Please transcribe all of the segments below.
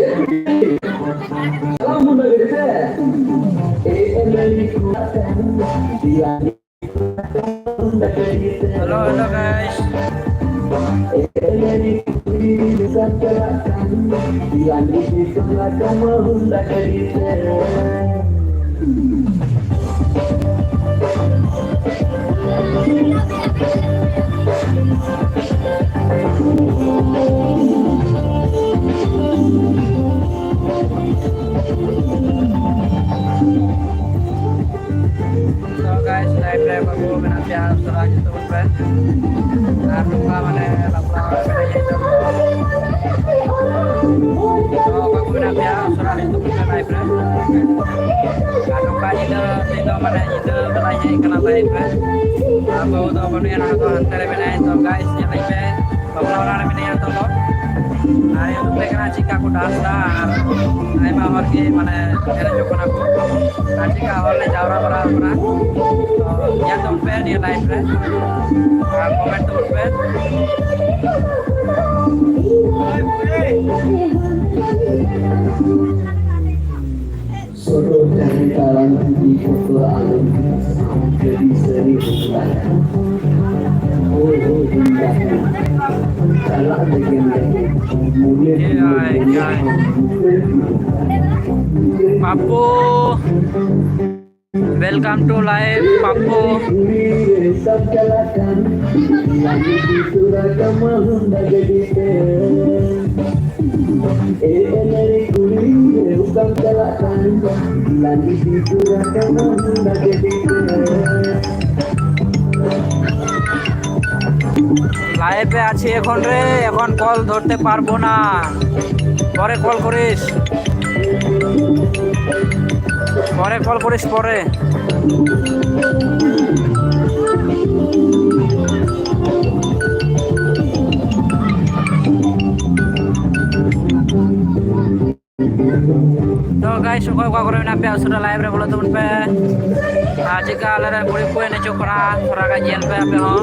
Halo, halo guys. So guys, live aku menantian selanjutnya teman-teman. Nah, lupa mana lapor itu. So aku menantian selanjutnya teman-teman live. Aku kaji itu mana itu belanja ikan apa live. Aku tahu mana yang aku hantar benar itu guys yang live. Bapak orang benar yang tahu. Nah, itu mereka jika aku dasar. Nah, mau pergi mana jalan jauh aku. Nanti kalau le jauh orang ya tempat di live re, komen tempat. Sodor dari kalang di foto alam jadi seri berlaku. Oh indah, salah legenda, mulai Papu, welcome to live Papu. লাইভে আছি এখন রে, এখন call ধরতে পারবো না, পরে call করিস, পরে तो guys suka kore nape sudah live re bolo temen pe jika alera buri kue ne chokra thora ka jel pe ape ho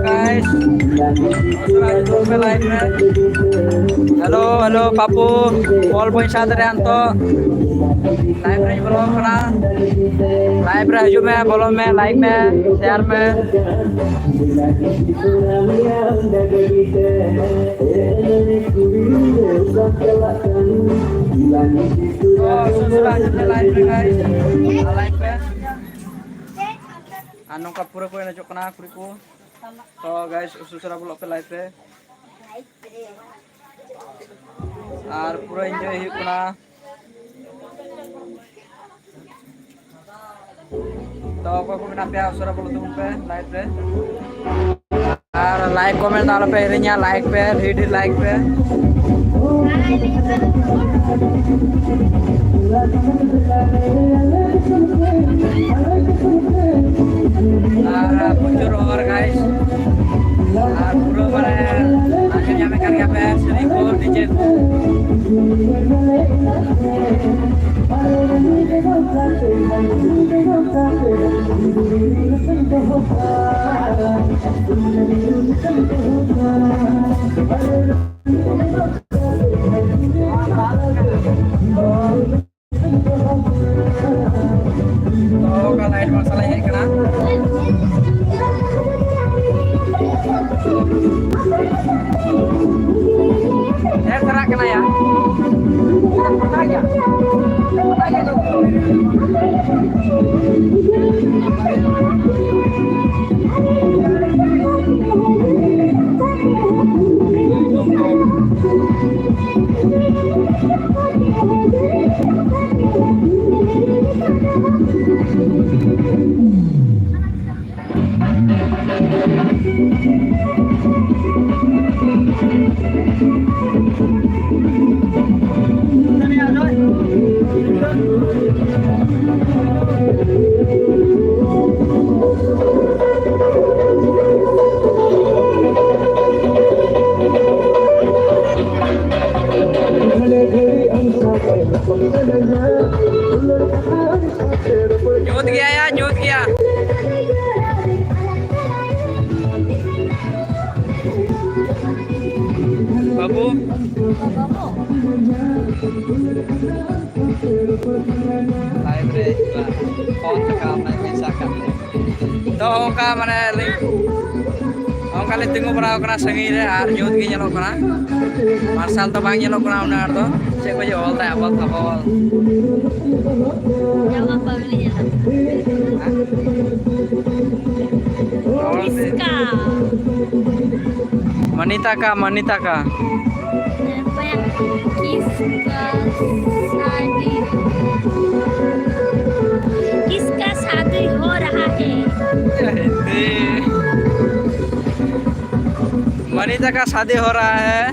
guys, halo Papu, call point साथ रहे तो लाइव रे बोलो करा, लाइव रे हजू में बोलो में लाइक में शेयर में लाइव पे anu ka pura ko na jokna kuriku to guys ususara bolok pe live re ar pura enjoy hi kuna to ko ko na pe usara bolok tu pe live re ar like comment dalo pe irinya like pe hit like pe muncul roar guys, pura mana akhirnya mekan kape seribu digit. Oh, kalau ada masalah ini kena. Serak kena ya. gaya, nyut gaya. Babu. Live re, phone to kam naik misalkan. To ongka mane ongka le tingu bara kana sangi re ar nyut gi nyalo kana. Marsal to bang nyalo kana unar to. Cek baje ol ta abal thapawal. Nama pembeli ya. Iska. Manita ka. Namanya किसका शादी हो रहा है मनीता का शादी हो रहा है